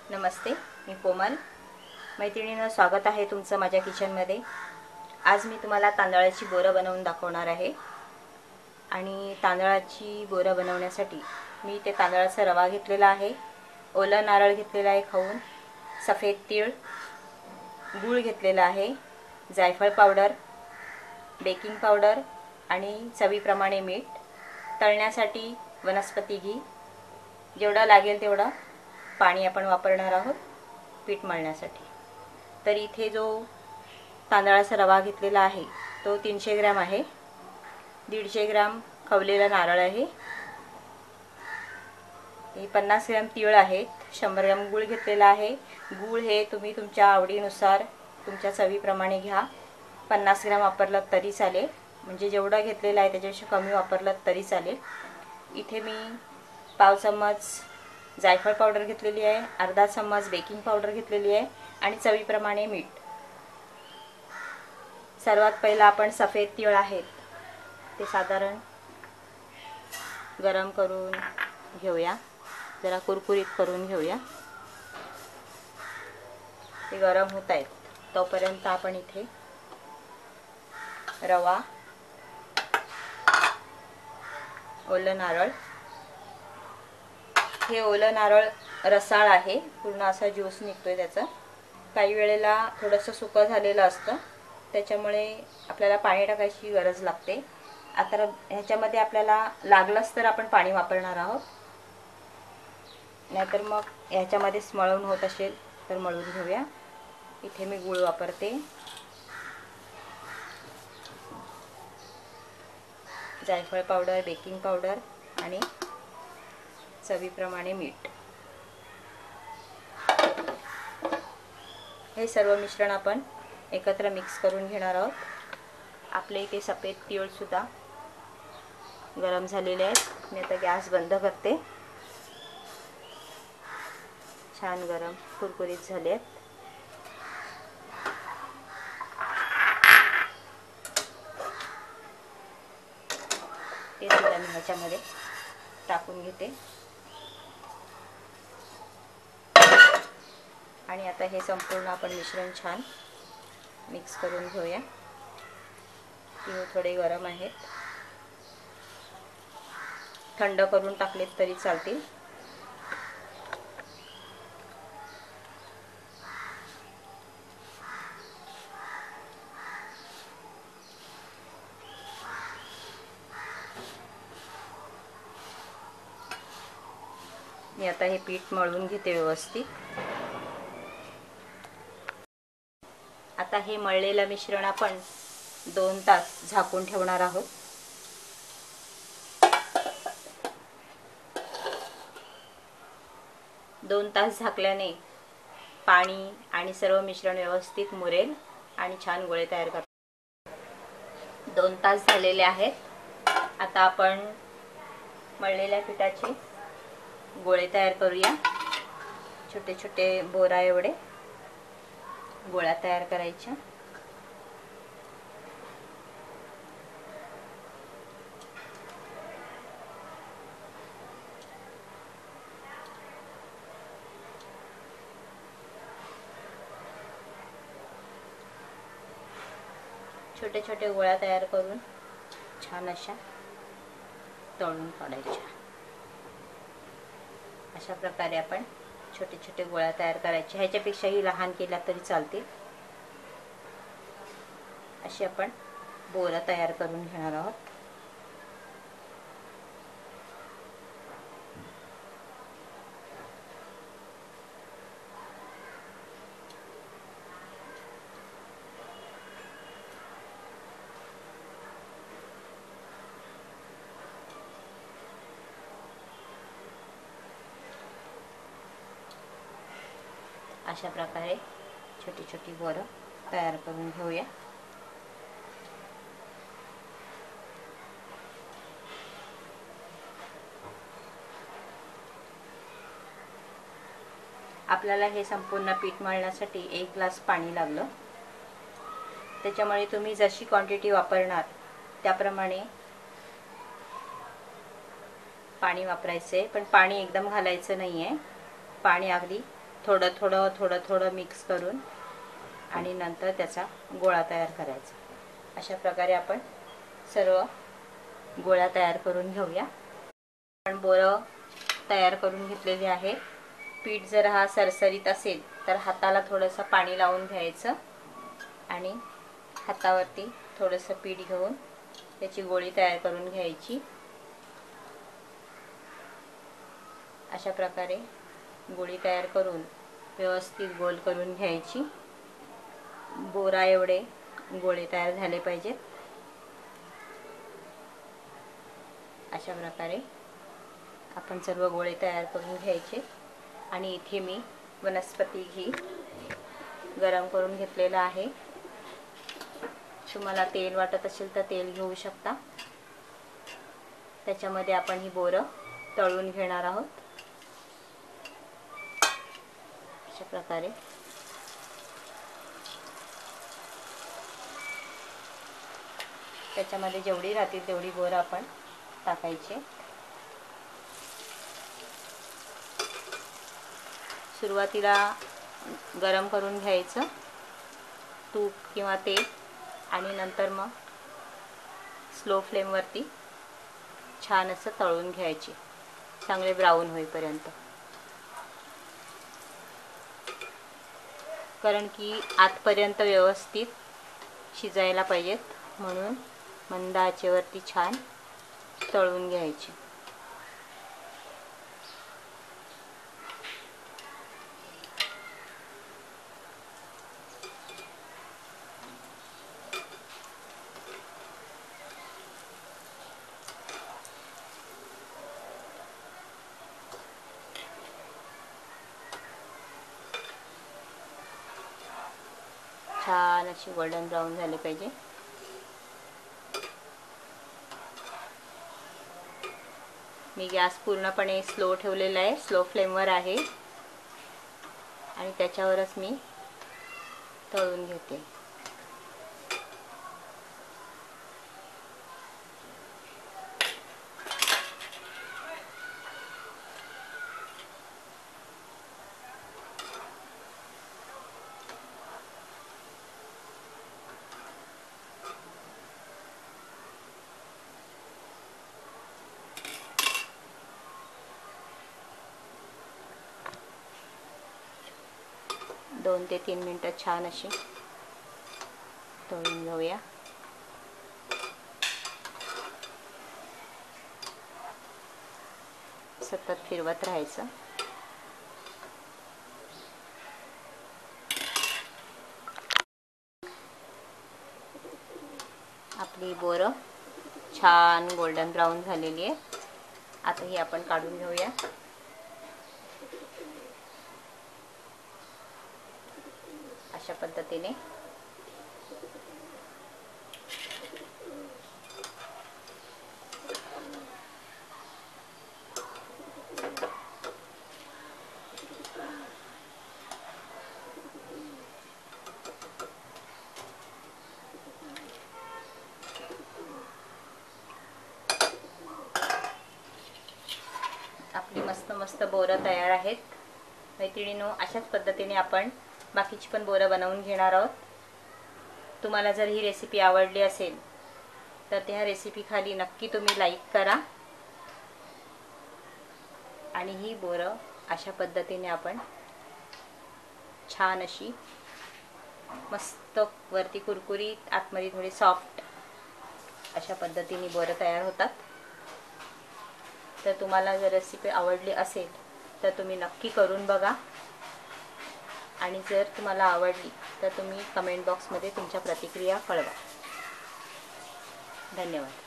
नमस्ते, मी कोमल. मैत्रिणींनो, स्वागत आहे तुमचं माझ्या किचनमध्ये. आज मी तुम्हाला तांदळाची बोरं बनवून दाखवणार आहे. आणि तांदळाची बोरं बनवण्यासाठी मी ते तांदळाचा रवा घेतलेला आहे, ओलं नारळ घेतलेला आहे खाऊन, सफेद तीळ, गूळ घेतलेला आहे, जायफळ पावडर, बेकिंग पावडर आणि चवीप्रमाणे मीठ, तळण्यासाठी वनस्पती घी, जेवढा लागेल तेवढा पाणी आपण वापरणार आहोत पीठ मळण्यासाठी. तर इथे जो तांदळाचा रवा घेतलेला आहे तो 300 ग्रॅम आहे. 150 ग्रॅम खवलेला नारळ आहे, 50 ग्रॅम तीळ आहेत, 100 ग्रॅम गूळ घेतलेला आहे. गूळ हे तुम्ही तुमच्या आवडीनुसार तुमच्या चवीप्रमाणे घ्या. 50 ग्रॅम वापरलं तरी चालेल, म्हणजे जेवढं घेतलेलं आहे त्याच्यापेक्षा कमी वापरलं तरी चालेल. इथे मी पाव चम्मच जायफळ पावडर घेतलेली आहे, अर्धा चम्मच बेकिंग पावडर घेतलेली आहे आणि चवीप्रमाणे मीठ. सर्वात पहिला आपण सफेद तीळ आहेत ते साधारण गरम करून घेऊया, जरा कुरकुरीत करून घेऊया. ते गरम होत आहेत तोपर्यंत आपण इथे रवा, ओलं नारळ, हे ओलं नारळ रसाळ आहे, पूर्ण असा ज्यूस निघतोय त्याचा. काही वेळेला थोडंसं सुकं झालेलं असतं त्याच्यामुळे आपल्याला पाणी टाकायची गरज लागते. आता ह्याच्यामध्ये आपल्याला लागलंच तर आपण पाणी वापरणार आहोत, नाहीतर मग ह्याच्यामध्येच मळून होत असेल तर मळून घेऊया. इथे मी गूळ वापरते, जायफळ पावडर, बेकिंग पावडर आणि चवीप्रमाणे मीठ. हे सर्व मिश्रण आपण एकत्र मिक्स करून घेणार आहोत. आपले इथे सफेद तीळ सुद्धा गरम झालेले आहेत. मी आता गॅस बंद करते. छान गरम कुरकुरीत झाले आहेत. ते सुद्धा मी ह्याच्यामध्ये टाकून घेते. आणि आता हे संपूर्ण आपण मिश्रण छान मिक्स करून घेऊया. तीळ थोडे गरम आहेत, थंड करून टाकलेत तरी चालतील. मी आता हे पीठ मळून घेते व्यवस्थित. आता हे मळलेलं मिश्रण आपण 2 तास झाकून ठेवणार आहोत. 2 तास झाकल्याने पाणी आणि सर्व मिश्रण व्यवस्थित मुरेल आणि छान गोळे तयार करतो. 2 तास झालेले आहेत. आता आपण मळलेल्या पिठाचे गोळे तयार करूया. छोटे छोटे बोरा एवढे गोळ्या तयार करायच्या. छोटे छोटे गोळ्या तयार करून छान अशा तळून काढायच्या. अशा प्रकारे आपण छोटे छोटे गोळ्या तयार करायचे. ह्याच्यापेक्षाही लहान केल्या तरी चालतील. अशी आपण बोरं तयार करून घेणार आहोत. अशा प्रकारे छोटी छोटी बोरं तयार करून घेऊया. आपल्याला हे संपूर्ण पीठ मळण्यासाठी 1 ग्लास पाणी लागलं. त्याच्यामुळे तुम्ही जशी क्वांटिटी वापरणार त्याप्रमाणे पाणी वापरायचे, पण पाणी एकदम घालायचं नाहीये. पाणी अगदी थोडं थोडं मिक्स करून आणि नंतर त्याचा गोळा तयार करायचा. अशा प्रकारे आपण सर्व गोळा तयार करून घेऊया. आपण बोरं तयार करून घेतलेले आहे. पीठ जर हा सरसरीत असेल तर हाताला थोडंसं पाणी लावून घ्यायचं आणि हातावरती थोडंसं पीठ घेऊन त्याची गोळी तयार करून घ्यायची. अशा प्रकारे गोळी तयार करून व्यवस्थित गोल करून घ्यायची. बोरा एवढे गोळे तयार झाले पाहिजेत. अशा प्रकारे आपण सर्व गोळे तयार करून घ्यायचे. आणि इथे मी वनस्पती घी गरम करून घेतलेलं आहे. तुम्हाला तेल वाटत असेल तर तेल घेऊ शकता. त्याच्यामध्ये आपण ही बोरं तळून घेणार आहोत. अशा प्रकारे त्याच्यामध्ये जेवढी राहतील तेवढी बोरं आपण टाकायचे. सुरुवातीला गरम करून घ्यायचं तूप किंवा तेल आणि नंतर मग स्लो फ्लेमवरती छान असं तळून घ्यायचे, चांगले ब्राऊन होईपर्यंत. कारण की आतपर्यंत व्यवस्थित शिजायला पाहिजेत, म्हणून मंद आचेवरती छान तळून घ्यायचे. छान अशी गोल्डन ब्राऊन झाले पाहिजे. मी गॅस पूर्णपणे स्लो ठेवलेला आहे, स्लो फ्लेमवर आहे आणि त्याच्यावरच मी तळून घेते. दोन ते 3 मिनिटं छान अशी तळून घेऊया. सतत फिरवत राहायचं. आपली बोरं छान गोल्डन ब्राऊन झालेली आहे. आता ही आपण काढून घेऊया. अशा पद्धतीने आपली मस्त बोरं तयार आहेत. मैत्रिणींनो, अशाच पद्धतीने आपण बाकीची पण बोरं बनवून घेणार आहोत. तुम्हाला जर ही रेसिपी आवडली असेल तर त्या रेसिपी खाली नक्की तुम्ही लाईक करा. आणि ही बोरं अशा पद्धतीने आपण छान अशी मस्त वरती कुरकुरीत आतमध्ये थोडी सॉफ्ट अशा पद्धतीने बोरं तयार होतात. तर तुम्हाला जर रेसिपी आवडली असेल तर तुम्ही नक्की करून बघा. आणि जर तुम्हाला आवडली तर तुम्ही कमेंट बॉक्समध्ये तुमच्या प्रतिक्रिया कळवा. धन्यवाद.